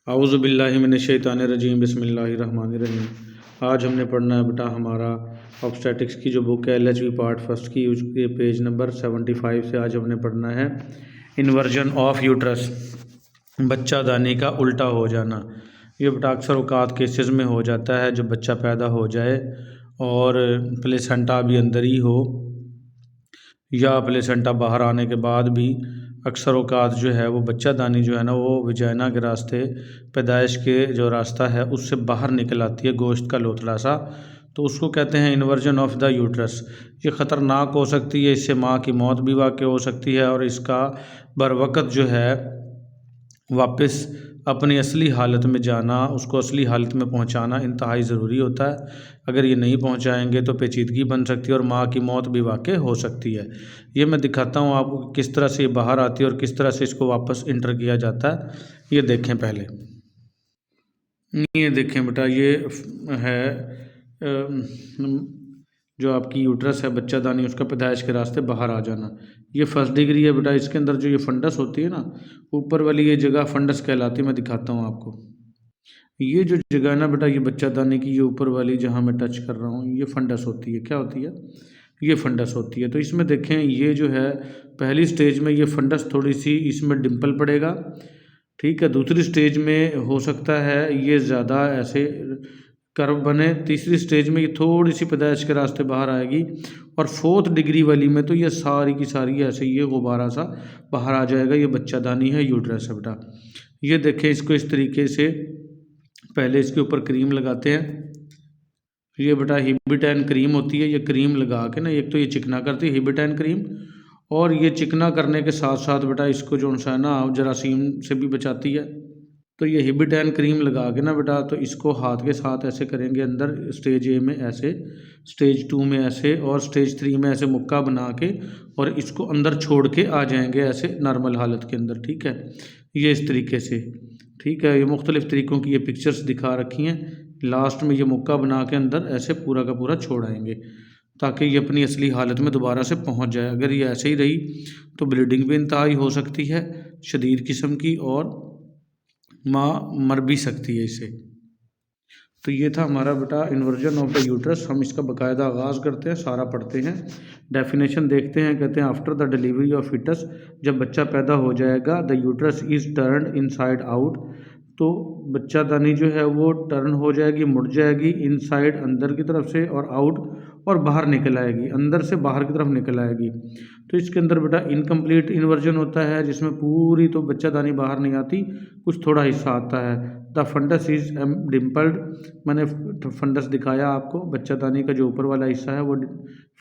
आऊज़ुबिल्लाहिमिनश्शैतानिर्रजीम बिस्मिल्लाहिर्रहमानिर्रहीम। आज हमने पढ़ना है बेटा हमारा ऑब्स्टेटिक्स की जो बुक है LHV पार्ट फर्स्ट की, उसके पेज नंबर 75 से आज हमने पढ़ना है इन्वर्जन ऑफ यूट्रस, बच्चा दानी का उल्टा हो जाना। ये बेटा अक्सर औकात केसेस में हो जाता है जब बच्चा पैदा हो जाए और प्लेसेंटा भी अंदर ही हो या प्लेसेंटा बाहर आने के बाद भी अक्सर औकात जो है वो बच्चा दानी जो है ना वो वजाइना के रास्ते, पैदाइश के जो रास्ता है उससे बाहर निकल आती है, गोश्त का लोथड़ा सा। तो उसको कहते हैं इन्वर्जन ऑफ द यूट्रस। ये ख़तरनाक हो सकती है, इससे माँ की मौत भी वाक़ हो सकती है और इसका बरवक़्त जो है वापस अपनी असली हालत में जाना, उसको असली हालत में पहुंचाना इंतहाई ज़रूरी होता है। अगर ये नहीं पहुंचाएंगे तो पेचीदगी बन सकती है और माँ की मौत भी वाक़ हो सकती है। ये मैं दिखाता हूँ आपको किस तरह से ये बाहर आती है और किस तरह से इसको वापस इंटर किया जाता है। ये देखें पहले, ये देखें बेटा, ये है जो आपकी यूट्रस है, बच्चा दानी, उसका पैदाइश के रास्ते बाहर आ जाना। ये फर्स्ट डिग्री है बेटा। इसके अंदर जो ये फंडस होती है ना, ऊपर वाली ये जगह फंडस कहलाती है। मैं दिखाता हूँ आपको। ये जो जगह है ना बेटा, ये बच्चा दानी की, ये ऊपर वाली जहाँ मैं टच कर रहा हूँ, ये फंडस होती है। क्या होती है? ये फंडस होती है। तो इसमें देखें, ये जो है पहली स्टेज में ये फंडस थोड़ी सी इसमें डिम्पल पड़ेगा, ठीक है। दूसरी स्टेज में हो सकता है ये ज़्यादा ऐसे कर्व बने। तीसरी स्टेज में ये थोड़ी सी पैदाइश के रास्ते बाहर आएगी और फोर्थ डिग्री वाली में तो ये सारी की सारी ऐसे ये गुब्बारा सा बाहर आ जाएगा। ये बच्चा दानी है, यूट्रस है बेटा। ये देखें, इसको इस तरीके से पहले इसके ऊपर क्रीम लगाते हैं। ये बेटा हिबिटैन क्रीम होती है। ये क्रीम लगा के ना, एक तो ये चिकना करती है हिबिटैन क्रीम, और ये चिकना करने के साथ साथ बेटा इसको जो है ना जरासीम से भी बचाती है। तो ये हिबिटैन क्रीम लगा के ना बेटा, तो इसको हाथ के साथ ऐसे करेंगे अंदर, स्टेज ए में ऐसे, स्टेज 2 में ऐसे और स्टेज 3 में ऐसे मुक्का बना के, और इसको अंदर छोड़ के आ जाएंगे ऐसे नॉर्मल हालत के अंदर, ठीक है। ये इस तरीके से, ठीक है। ये मुख्तलिफ़ तरीक़ों की ये पिक्चर्स दिखा रखी हैं। लास्ट में ये मुक्का बना के अंदर ऐसे पूरा का पूरा छोड़ आएंगे ताकि ये अपनी असली हालत में दोबारा से पहुंच जाए। अगर ये ऐसे ही रही तो ब्लीडिंग भी इंतहाई हो सकती है, शदीद किस्म की, और माँ मर भी सकती है इससे। तो ये था हमारा बेटा इन्वर्जन ऑफ द यूट्रस। हम इसका बाकायदा आगाज़ करते हैं, सारा पढ़ते हैं, डेफिनेशन देखते हैं। कहते हैं after the delivery of fetus, जब बच्चा पैदा हो जाएगा, the uterus is turned inside out, तो बच्चा दानी जो है वो टर्न हो जाएगी, मुड़ जाएगी, इनसाइड अंदर की तरफ से, और आउट और बाहर निकल आएगी, अंदर से बाहर की तरफ निकल आएगी। तो इसके अंदर बेटा इनकम्प्लीट इन्वर्जन होता है, जिसमें पूरी तो बच्चा दानी बाहर नहीं आती, कुछ थोड़ा हिस्सा आता है। द फंडस इज डिम्पल्ड, मैंने फंडस दिखाया आपको, बच्चा दानी का जो ऊपर वाला हिस्सा है वो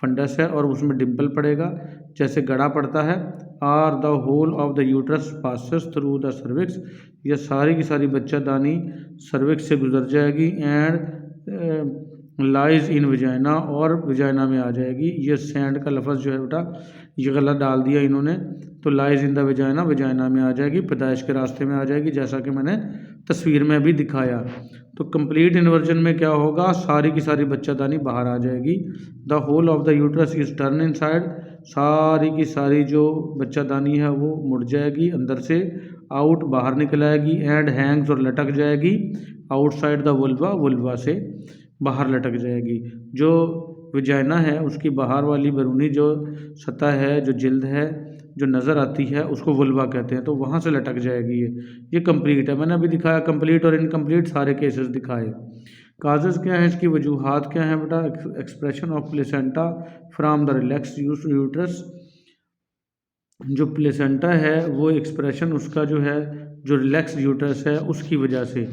फंडस है और उसमें डिम्पल पड़ेगा जैसे गड़ा पड़ता है। Or the hole of the uterus passes through the cervix, यह सारी की सारी बच्चा दानी सर्विक्स से गुजर जाएगी, एंड लाइज इन वजाइना, और वजाइना में आ जाएगी। ये सैंड का लफ्ज़ जो है बेटा ये गलत डाल दिया इन्होंने, तो lies in the vagina, vagina में आ जाएगी, पैदाइश के रास्ते में आ जाएगी, जैसा कि मैंने तस्वीर में भी दिखाया। तो कंप्लीट इन्वर्जन में क्या होगा, सारी की सारी बच्चादानी बाहर आ जाएगी। The hole of the uterus is turn inside, सारी की सारी जो बच्चादानी है वो मुड़ जाएगी अंदर से, आउट बाहर निकल आएगी, एंड हैंग्स और लटक जाएगी आउटसाइड द वुल्वा, वुल्वा से बाहर लटक जाएगी। जो वजाइना है उसकी बाहर वाली बैरूनी जो सतह है, जो जिल्द है जो नज़र आती है, उसको वुल्वा कहते हैं, तो वहाँ से लटक जाएगी। ये कंप्लीट है, मैंने अभी दिखाया कंप्लीट और इनकम्प्लीट सारे केसेस दिखाए। काजेज़ क्या है, इसकी वजूहात क्या हैं बेटा, expression of placenta from the relax uterus, जो प्लेसेंटा है वो एक्सप्रेशन उसका जो है, जो रिलैक्स यूट्रस है उसकी वजह से,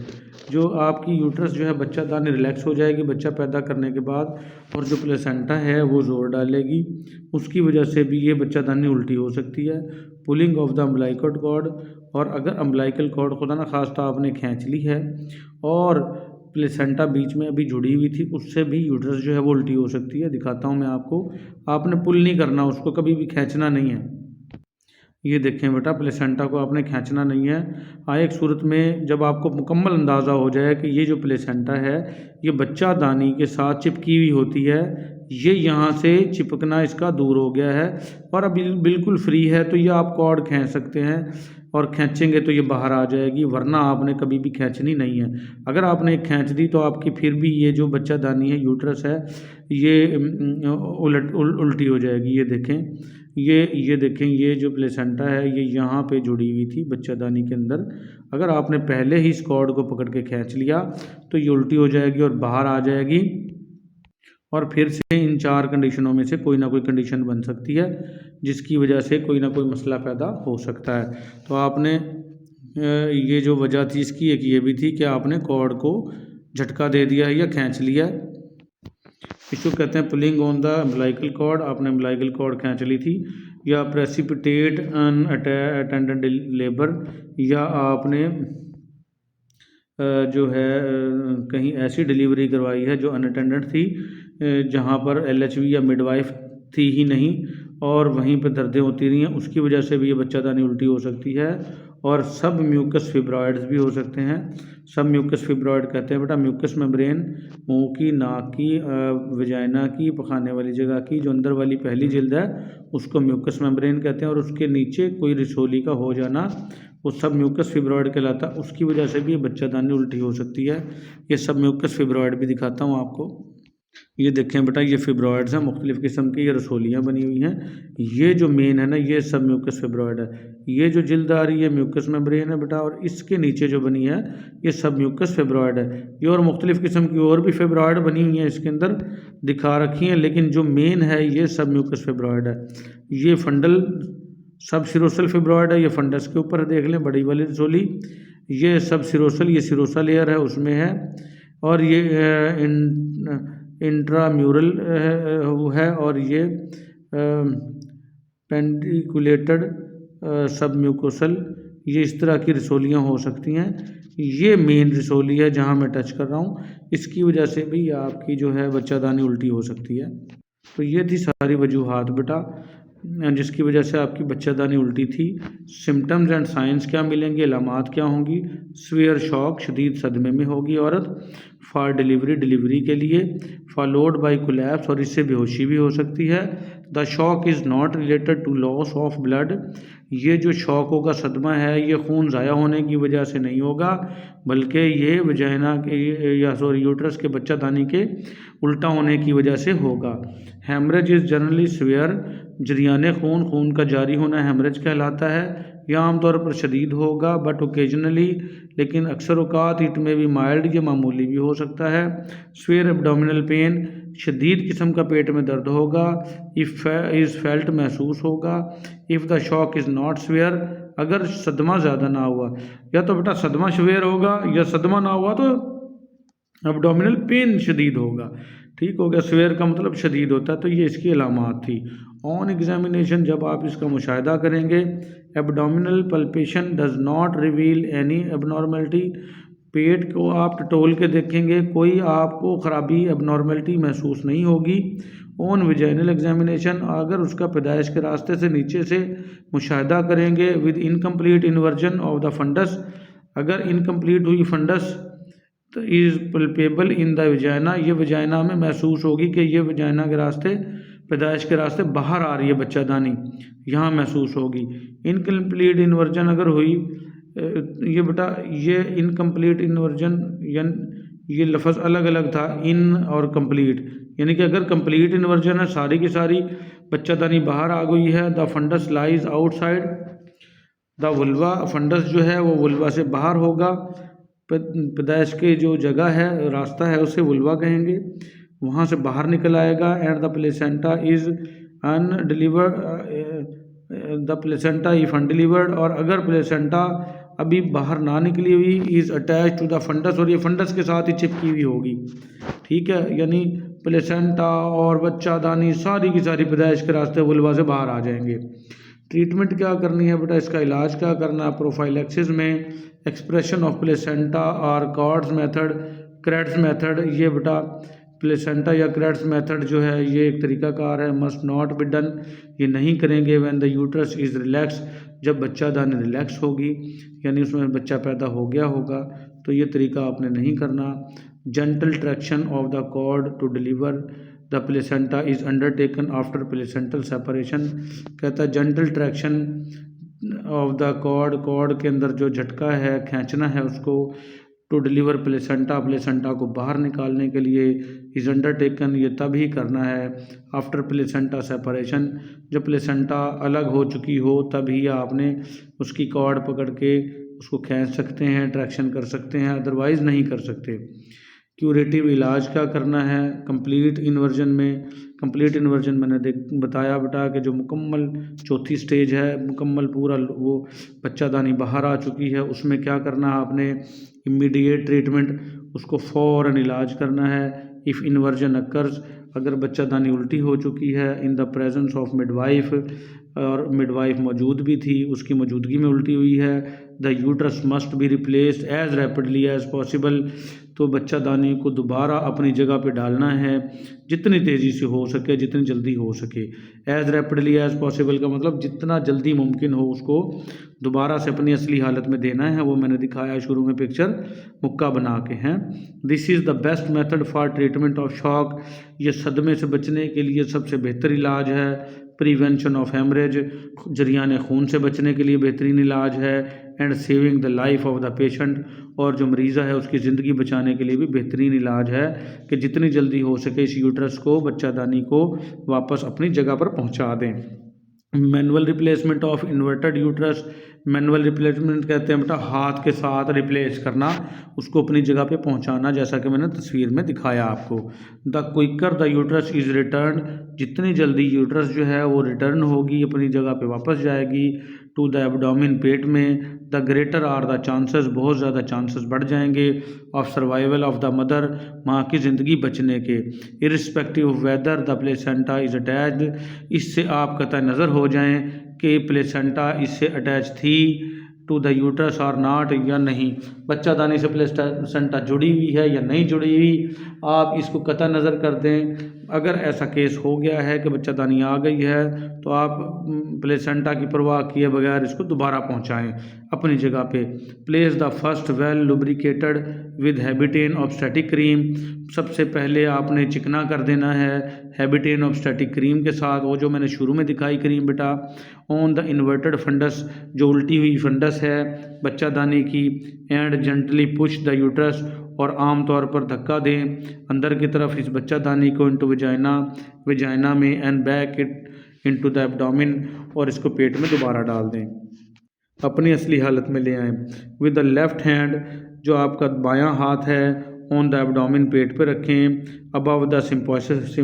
जो आपकी यूट्रस जो है बच्चा दानी रिलैक्स हो जाएगी बच्चा पैदा करने के बाद, और जो प्लेसेंटा है वो ज़ोर डालेगी, उसकी वजह से भी ये बच्चा दानी उल्टी हो सकती है। Pulling of the umbilical cord, और अगर अम्बिलिकल कॉर्ड खुदा ना खास्ता आपने खींच ली है और प्लेसेंटा बीच में अभी जुड़ी हुई थी, उससे भी यूट्रस जो है वो उल्टी हो सकती है। दिखाता हूँ मैं आपको, आपने पुल नहीं करना, उसको कभी भी खींचना नहीं है। ये देखें बेटा, प्लेसेंटा को आपने खींचना नहीं है। एक सूरत में जब आपको मुकम्मल अंदाज़ा हो जाए कि ये जो प्लेसेंटा है ये बच्चा दानी के साथ चिपकी हुई होती है, ये यहाँ से चिपकना इसका दूर हो गया है और अब बिल्कुल फ्री है, तो ये आप कॉर्ड खींच सकते हैं और खींचेंगे तो ये बाहर आ जाएगी, वरना आपने कभी भी खींचनी नहीं है। अगर आपने खींच दी तो आपकी फिर भी ये जो बच्चादानी है, यूट्रस है, ये उल्टी हो जाएगी। ये देखें, ये जो प्लेसेंटा है ये यहाँ पे जुड़ी हुई थी बच्चादानी के अंदर। अगर आपने पहले ही इस कॉर्ड को पकड़ के खींच लिया तो ये उल्टी हो जाएगी और बाहर आ जाएगी, और फिर से इन 4 कंडीशनों में से कोई ना कोई कंडीशन बन सकती है, जिसकी वजह से कोई ना कोई मसला पैदा हो सकता है। तो आपने ये जो वजह थी इसकी, एक ये भी थी कि आपने कॉर्ड को झटका दे दिया है या खींच लिया। इसको कहते हैं पुलिंग ऑन द अम्बिलाइकल कॉर्ड। आपने अम्बिलाइकल कॉर्ड खींच ली थी, या प्रेसिपिटेट अनअटेंडेड लेबर, या आपने जो है कहीं ऐसी डिलीवरी करवाई है जो अनअटेंडेड थी, जहाँ पर LHV या मिडवाइफ थी ही नहीं, और वहीं पर दर्दें होती रही हैं, उसकी वजह से भी ये बच्चादानी उल्टी हो सकती है। और सब म्यूकस फिब्रॉइड्स भी हो सकते हैं। सब म्यूकस फिब्रॉइड कहते हैं बेटा म्यूकस मेम्ब्रेन, मुंह की, नाक की, वजाइना की, पखाने वाली जगह की जो अंदर वाली पहली जिल्द है उसको म्यूकस मेम्ब्रेन कहते हैं, और उसके नीचे कोई रिसोली का हो जाना वो सब म्यूकस फिब्रॉइड कहलाता है। उसकी वजह से भी ये बच्चादानी उल्टी हो सकती है। ये सब म्यूकस फिब्रॉइड भी दिखाता हूँ आपको। ये देखें बेटा, ये फिब्रॉइड्स हैं मुख्तलिफ़ किस्म की, ये रसोलियाँ बनी हुई हैं। ये जो मेन है ना, ये सब म्यूकस फिब्रॉइड है। ये जो जिल्द आ रही है म्यूकस मेम्ब्रेन है बेटा, और इसके नीचे जो बनी है ये सब म्यूकस फिब्रॉइड है। ये और मुख्तलिफ़ किस्म की और भी फिब्रॉइड बनी हुई हैं इसके अंदर दिखा रखी हैं, लेकिन जो मेन है ये सब म्यूकस फिब्रॉइड है। ये फंडल सब सिरोसल फिब्रॉइड है, ये फंडस के ऊपर देख लें, बड़ी वाली रसोली। ये सब सिरोसल, ये सिरोसा लेयर है उसमें है, और ये इंट्राम्यूरल है, और ये पेंडिकुलेटेड सबम्यूकोसल, ये इस तरह की रसोलियाँ हो सकती हैं। ये मेन रसोली है जहाँ मैं टच कर रहा हूँ, इसकी वजह से भी आपकी जो है बच्चादानी उल्टी हो सकती है। तो ये थी सारी वजूहात बेटा जिसकी वजह से आपकी बच्चादानी उल्टी थी। सिम्टम्स एंड साइंस क्या मिलेंगे, अलामात क्या होंगी। स्वीयर शॉक, शदीद सदमे में होगी औरत। फॉर डिलीवरी के लिए। फॉलोड बाई कोलैप्स, और इससे बेहोशी भी हो सकती है। The shock is not related to loss of blood. ये जो शॉक होगा, सदमा है, ये खून ज़ाया होने की वजह से नहीं होगा, बल्कि ये वजाइना के यूट्रस के बच्चादानी के उल्टा होने की वजह से होगा। हेमरेज इज़ जनरली स्वेयर, जरियाने खून का जारी होना हेमरेज कहलाता है। यह आमतौर पर शदीद होगा बट ओकेजनली, लेकिन अक्सर औकात इट में भी माइल्ड, ये मामूली भी हो सकता है। स्वेयर एब्डोमिनल पेन, शदीद किस्म का पेट में दर्द होगा। इज़ फेल्ट, महसूस होगा। If the shock is not swear, अगर सदमा ज़्यादा ना हुआ, या तो बेटा सदमा स्वेयर होगा, या सदमा ना हुआ तो एब्डोमिनल पेन शदीद होगा। ठीक हो गया, स्वेयर का मतलब शदीद होता है। तो ये इसकी अलामात थी। ऑन एग्जामिनेशन, जब आप इसका मुशाहिदा करेंगे, abdominal palpation does not reveal any abnormality, पेट को आप टटोल के देखेंगे, कोई आपको ख़राबी एबनॉर्मलिटी महसूस नहीं होगी। ऑन विजाइनल एग्जामिनेशन, अगर उसका पैदाइश के रास्ते से नीचे से मुशाहिदा करेंगे, with incomplete inversion of the fundus, अगर इनकम्प्लीट हुई फंडस तो is palpable in the vagina, ये वजाइना में महसूस होगी कि ये वजाइना के रास्ते, पैदाइश के रास्ते बाहर आ रही है बच्चादानी, यहाँ महसूस होगी। इनकम्प्लीट इन्वर्जन अगर हुई, ये बेटा ये इनकम्प्लीट इन्वर्जन, ये लफ्ज़ अलग अलग था, इन और कंप्लीट, यानी कि अगर कंप्लीट इन्वर्जन है, सारी की सारी बच्चादानी बाहर आ गई है। The fundus lies outside the vulva, fundus जो है वो वुल्वा से बाहर होगा। पैदाइश की जो जगह है, रास्ता है, उसे वुल्वा कहेंगे, वहाँ से बाहर निकल आएगा। And the placenta is undelivered, the placenta if undelivered, और अगर प्लेसेंटा अभी बाहर ना निकली हुई, is attach to the fundus, और ये फंडस के साथ ही चिपकी हुई होगी। ठीक है, यानी प्लेसेंटा और बच्चादानी सारी की सारी पैदाइश के रास्ते वुल्वा से बाहर आ जाएंगे। ट्रीटमेंट क्या करनी है बेटा, इसका इलाज क्या करना है। प्रोफाइलैक्सिस में एक्सप्रेशन ऑफ प्लेसेंटा और कॉर्ड्स मेथड, क्रेड्स मेथड, ये बेटा प्लेसेंटा या क्रेड्स मेथड जो है ये एक तरीकाकार है। मस्ट नॉट बी डन, ये नहीं करेंगे। When the uterus is relax, जब बच्चादानी रिलैक्स होगी, यानी उसमें बच्चा पैदा हो गया होगा, तो ये तरीका आपने नहीं करना। Gentle traction of the cord to deliver the placenta is undertaken after placental separation, कहता है gentle traction of the cord के अंदर जो झटका है, खींचना है उसको, टू डिलीवर प्लेसेंटा को बाहर निकालने के लिए इज़ अंडरटेकन, ये तभी करना है आफ्टर प्लेसेंटा सेपरेशन, जब प्लेसेंटा अलग हो चुकी हो तभी आपने उसकी कॉर्ड पकड़ के उसको खींच सकते हैं, ट्रैक्शन कर सकते हैं, अदरवाइज़ नहीं कर सकते। क्यूरेटिव इलाज क्या करना है कंप्लीट इन्वर्जन में? कंप्लीट इन्वर्जन मैंने बताया बेटा कि जो मुकम्मल चौथी स्टेज है, मुकम्मल पूरा वो बच्चादानी बाहर आ चुकी है, उसमें क्या करना है आपने? इमीडिएट ट्रीटमेंट, उसको फ़ौरन इलाज करना है। इफ़ इन्वर्जन अकर्स, अगर बच्चादानी उल्टी हो चुकी है in the presence of midwife, और मिडवाइफ मौजूद भी थी, उसकी मौजूदगी में उल्टी हुई है, the uterus must be replaced as rapidly as possible, तो बच्चादानी को दोबारा अपनी जगह पे डालना है जितनी तेज़ी से हो सके, जितनी जल्दी हो सके। एज रैपिडली एज पॉसिबल का मतलब जितना जल्दी मुमकिन हो उसको दोबारा से अपनी असली हालत में देना है, वो मैंने दिखाया शुरू में पिक्चर मुक्का बना के हैं। This is the best method for treatment of shock, ये सदमे से बचने के लिए सबसे बेहतर इलाज है। प्रिवेंशन ऑफ हेमरेज, जरियाने खून से बचने के लिए बेहतरीन इलाज है। And saving the life of the patient, और जो मरीज़ा है उसकी ज़िंदगी बचाने के लिए भी बेहतरीन इलाज है कि जितनी जल्दी हो सके इस यूट्रस को, बच्चादानी को वापस अपनी जगह पर पहुंचा दें। Manual replacement of inverted uterus, manual replacement कहते हैं बेटा हाथ के साथ रिप्लेस करना, उसको अपनी जगह पे पहुंचाना, जैसा कि मैंने तस्वीर में दिखाया आपको। The quicker the uterus is return, जितनी जल्दी यूट्रस जो है वो रिटर्न होगी, अपनी जगह पे वापस जाएगी, टू द एब्डोमिन, पेट में, the greater or the chances, बहुत ज़्यादा चांसेस बढ़ जाएंगे of survival of the mother, माँ की ज़िंदगी बचने के। Irrespective of whether the placenta is attached, इससे आप कतई नज़र हो जाएं कि प्लेसेंटा इससे अटैच थी, टू द यूट्रस और नॉट, या नहीं, बच्चादानी से प्लेसेंटा जुड़ी हुई है या नहीं जुड़ी हुई, आप इसको कतई नज़र कर दें। अगर ऐसा केस हो गया है कि बच्चादानी आ गई है तो आप प्लेसेंटा की परवाह किए बगैर इसको दोबारा पहुंचाएं अपनी जगह पे। Place the first well lubricated with Hibitane obstetric cream, सबसे पहले आपने चिकना कर देना है हैबिटेन ऑब्स्टेटिक क्रीम के साथ, वो जो मैंने शुरू में दिखाई क्रीम बेटा। ऑन द इन्वर्टेड फंडस, जो उल्टी हुई फंडस है बच्चादानी की, and gently push the uterus, और आम तौर पर धक्का दें अंदर की तरफ इस बच्चादानी को, इनटू विजाइना में, and back it into the abdomen, और इसको पेट में दोबारा डाल दें, अपनी असली हालत में ले आएं। विद द लेफ्ट हैंड, जो आपका बायां हाथ है, ऑन द एब्डोमिन, पेट पे रखें, अबव द सिम्फाइसिस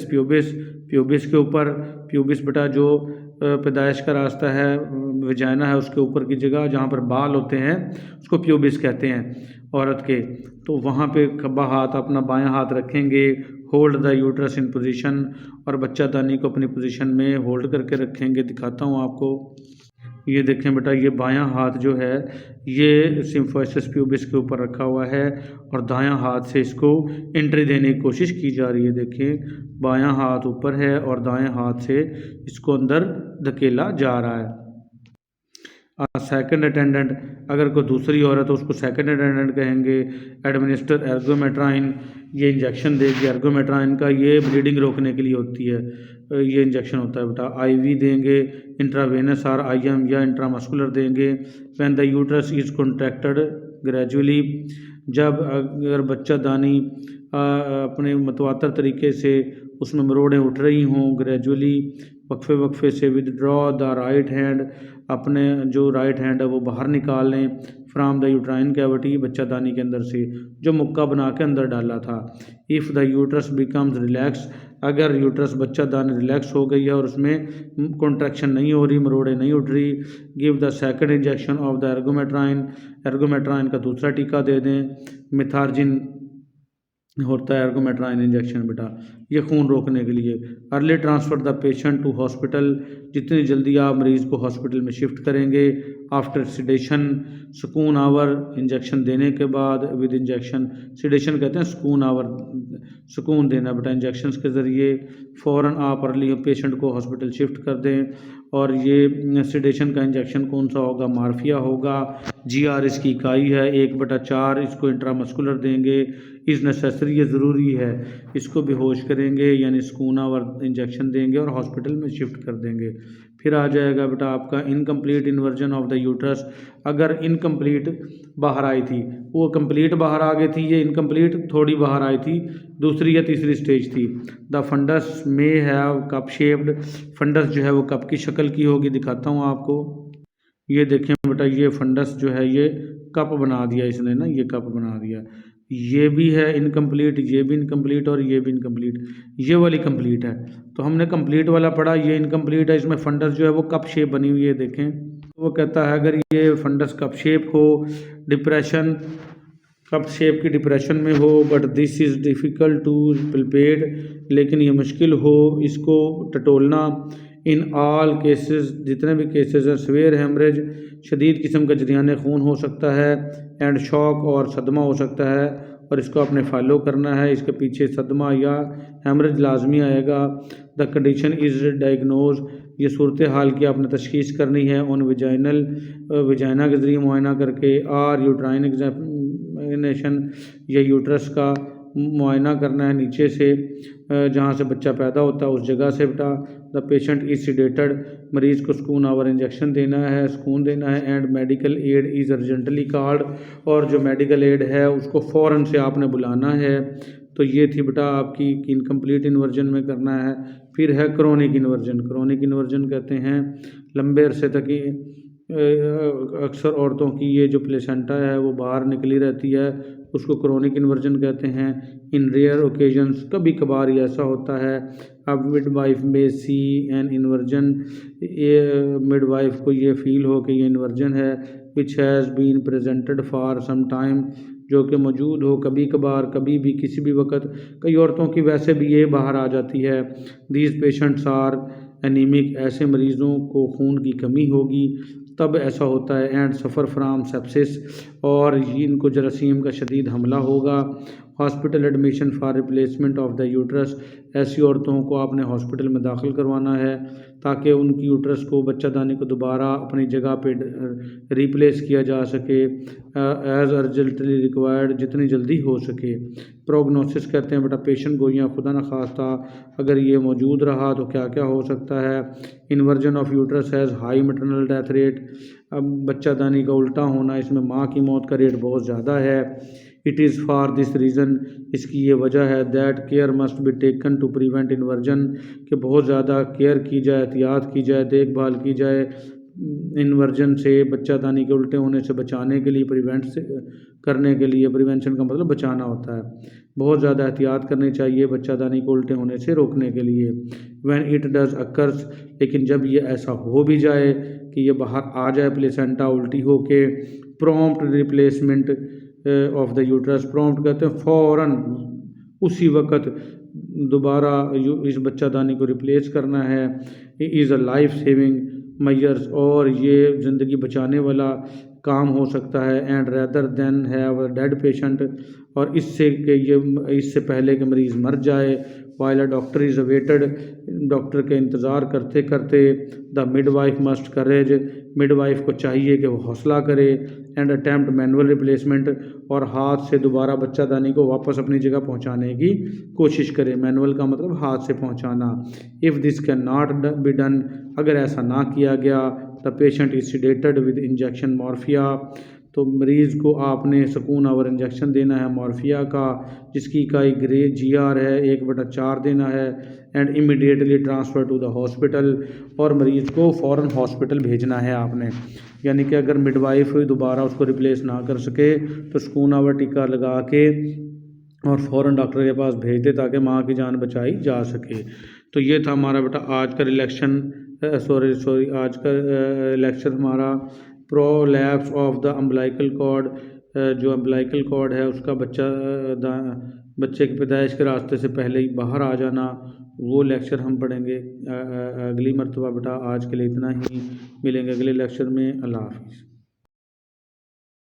प्यूबिस के ऊपर, प्यूबिस बेटा जो पैदाइश का रास्ता है, वजाइना है उसके ऊपर की जगह जहाँ पर बाल होते हैं उसको प्यूबिस कहते हैं औरत के, तो वहाँ पे खब्बा हाथ अपना बायां हाथ रखेंगे। Hold the uterus in position, और बच्चादानी को अपनी पोजीशन में होल्ड करके रखेंगे। दिखाता हूँ आपको, ये देखें बेटा, ये बायां हाथ जो है ये सिम्फाइसिस प्यूबिस के ऊपर रखा हुआ है और दायां हाथ से इसको एंट्री देने की कोशिश की जा रही है। देखें बायां हाथ ऊपर है और दाएं हाथ से इसको अंदर धकेला जा रहा है। सेकंड अटेंडेंट, अगर कोई दूसरी औरत है उसको सेकंड अटेंडेंट कहेंगे। एडमिनिस्टर एर्गोमेट्राइन, ये इंजेक्शन देगी एर्गोमेट्राइन का, ये ब्लीडिंग रोकने के लिए होती है, ये इंजेक्शन होता है बेटा। आईवी देंगे, इंट्रावेनस और आईएम या इंट्रामस्कुलर देंगे। When the uterus is contracted gradually, जब अगर बच्चादानी अपने मतवातर तरीके से उसमें मरोड़ें उठ रही हों ग्रेजुअली, वक्फे वक्फे से, विदड्रॉ द राइट हैंड, अपने जो राइट हैंड है वो बाहर निकाल लें फ्राम द यूट्राइन कैविटी, बच्चादानी के अंदर से जो मुक्का बना के अंदर डाला था। If the uterus becomes relax, अगर यूट्रस बच्चादानी रिलैक्स हो गई है और उसमें कॉन्ट्रैक्शन नहीं हो रही, मरोड़े नहीं उठ रही, give the second injection of the ergometrine, ergometrine का दूसरा टीका दे दें। मिथार्जिन होता है एर्गोमेट्राइन इंजेक्शन बेटा, ये खून रोकने के लिए। Early transfer the patient to hospital, जितनी जल्दी आप मरीज़ को हॉस्पिटल में शिफ्ट करेंगे। आफ्टर सिडेशन, सुकून आवर, इंजेक्शन देने के बाद, विद इंजेक्शन, सिडेशन कहते हैं सुकून आवर, सुकून देना बेटा इंजेक्शन के ज़रिए। फ़ौरन आप अर्ली पेशेंट को हॉस्पिटल शिफ्ट कर दें और ये सेडेशन का इंजेक्शन कौन सा होगा, मार्फिया होगा। GR इसकी इकाई है 1/4, इसको इंट्रामस्कुलर देंगे। इस नेसेसरी, ये ज़रूरी है, इसको बेहोश करेंगे यानी स्कूनावर इंजेक्शन देंगे और हॉस्पिटल में शिफ्ट कर देंगे। फिर आ जाएगा बेटा आपका incomplete inversion of the uterus. अगर इनकम्प्लीट बाहर आई थी, वो कंप्लीट बाहर आ गई थी, ये इनकम्प्लीट थोड़ी बाहर आई थी, दूसरी या तीसरी स्टेज थी। द फंडस में हैव कप शेप्ड, फंडस जो है वो कप की शक्ल की होगी। दिखाता हूँ आपको, ये देखें बेटा, ये फंडस जो है ये कप बना दिया इसने ना, ये कप बना दिया। ये भी है इनकम्प्लीट, ये भी इनकम्प्लीट और ये भी इनकम्प्लीट, ये वाली कंप्लीट है। तो हमने कंप्लीट वाला पढ़ा, ये इनकम्प्लीट है, इसमें फंडस जो है वो कप शेप बनी हुई है। देखें, वो कहता है अगर ये फंडस कप शेप हो, डिप्रेशन कप शेप की डिप्रेशन में हो, but this is difficult to palpate, लेकिन ये मुश्किल हो इसको टटोलना। इन ऑल केसेस, जितने भी केसेस हैं, स्वेयर हेमरेज, शदीद किस्म का जरियान खून हो सकता है, एंड शॉक और सदमा हो सकता है, और इसको आपने फॉलो करना है। इसके पीछे सदमा या हेमरेज लाजमी आएगा। द कंडीशन इज़ डायग्नोज, ये सूरत हाल की आपने तशखीस करनी है ऑन विजाइना के ज़रिए मुआयना करके, और यूट्राइन एग्जामिनेशन, या यूट्रस का मुआयना करना है नीचे से, जहाँ से बच्चा पैदा होता है उस जगह से बेटा। द पेशेंट इज सीडेटेड, मरीज़ को सुकून आवर इंजेक्शन देना है, सुकून देना है, and medical aid is urgently called, और जो मेडिकल एड है उसको फ़ौरन से आपने बुलाना है। तो ये थी बेटा आपकी इनकम्प्लीट इन्वर्जन में करना है। फिर है क्रोनिक इन्वर्जन। क्रोनिक इन्वर्जन कहते हैं लंबे अरसे तक अक्सर औरतों की ये जो प्लेसेंटा है वो बाहर निकली रहती है, उसको क्रोनिक इन्वर्जन कहते हैं। इन रेयर ओकेजन्स, कभी कभार ही ऐसा होता है। अब मिडवाइफ में सी एन इन्वर्जन, ये मिडवाइफ को ये फील हो कि ये इन्वर्जन है, which has been presented for some time, जो कि मौजूद हो कभी कभार, कभी भी, किसी भी वक्त। कई औरतों की वैसे भी ये बाहर आ जाती है। दीज पेशेंट्स आर एनीमिक, ऐसे मरीज़ों को खून की कमी होगी तब ऐसा होता है। एंड सफ़र फ्राम सेप्सिस, और इनको जरासीम का शदीद हमला होगा। Hospital admission for replacement of the uterus, ऐसी औरतों को आपने हॉस्पिटल में दाखिल करवाना है ताकि उनकी यूट्रस को, बच्चादानी को दोबारा अपनी जगह पे रिप्लेस किया जा सके, एज़ अर्जेंटली रिक्वायर्ड, जितनी जल्दी हो सके। प्रोग्नोसिस कहते हैं बेटा पेशेंट गोइयाँ, खुदा न खास्ता अगर ये मौजूद रहा तो क्या क्या हो सकता है। Inversion of uterus has high maternal death rate, अब बच्चादानी का उल्टा होना, इसमें माँ की मौत का रेट बहुत ज़्यादा है। It is for this reason, इसकी ये वजह है, that care must be taken to prevent inversion, कि बहुत ज़्यादा केयर की जाए, एहतियात की जाए, देखभाल की जाए इन्वर्जन से, बच्चादानी के उल्टे होने से बचाने के लिए, प्रिवेंट से करने के लिए। प्रिवेंशन का मतलब बचाना होता है। बहुत ज़्यादा एहतियात करनी चाहिए बच्चादानी को उल्टे होने से रोकने के लिए। व्हेन इट डज अकर्स, लेकिन जब ये ऐसा हो भी जाए कि ये बाहर आ जाए प्लेसेंटा उल्टी होके, prompt replacement of the uterus, prompt कहते हैं फ़ौरन, उसी वक्त दोबारा इस बच्चादानी को रिप्लेस करना है। Is a life saving measures, और ये ज़िंदगी बचाने वाला काम हो सकता है। And rather than have a dead patient, और इससे पहले कि मरीज़ मर जाए। While a doctor is awaited, doctor के इंतज़ार करते करते। The midwife must courage, midwife को चाहिए कि वो हौसला करे। एंड अटैम्प्ट मैनुअल रिप्लेसमेंट, और हाथ से दोबारा बच्चादानी को वापस अपनी जगह पहुंचाने की कोशिश करे। मैनुअल का मतलब हाथ से पहुंचाना। If this can not be done, अगर ऐसा ना किया गया, the patient is sedated with injection morphia, तो मरीज़ को आपने सुकून आवर इंजेक्शन देना है मॉर्फिया का, जिसकी इकाई ग्रेड GR है, 1/4 देना है। And immediately transfer to the hospital, और मरीज़ को फ़ौरन हॉस्पिटल भेजना है आपने। यानी कि अगर मिडवाइफ दोबारा उसको रिप्लेस ना कर सके तो सुकून आवर टीका लगा के और फ़ौरन डॉक्टर के पास भेज दे ताकि माँ की जान बचाई जा सके। तो ये था हमारा बेटा आज का आज का लेक्चर हमारा prolapse of the umbilical cord. जो अम्बिलिकल कॉर्ड है उसका बच्चे की पैदाइश के रास्ते से पहले ही बाहर आ जाना, वो लेक्चर हम पढ़ेंगे अगली मरतबा बेटा। आज के लिए इतना ही, मिलेंगे अगले लेक्चर में। अल्लाह हाफ़िज़।